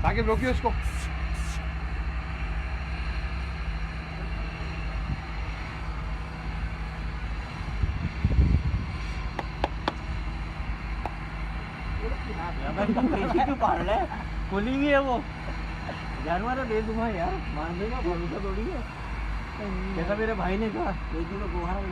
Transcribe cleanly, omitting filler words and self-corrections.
आगे रोकिए उसको। कैसी क्यों पाल रहा है? खुली हुई है वो जानवर है बेजुबान यार, मान देगा भरोसा थोड़ी है। जैसा मेरे भाई ने कहा बेटी को गुहार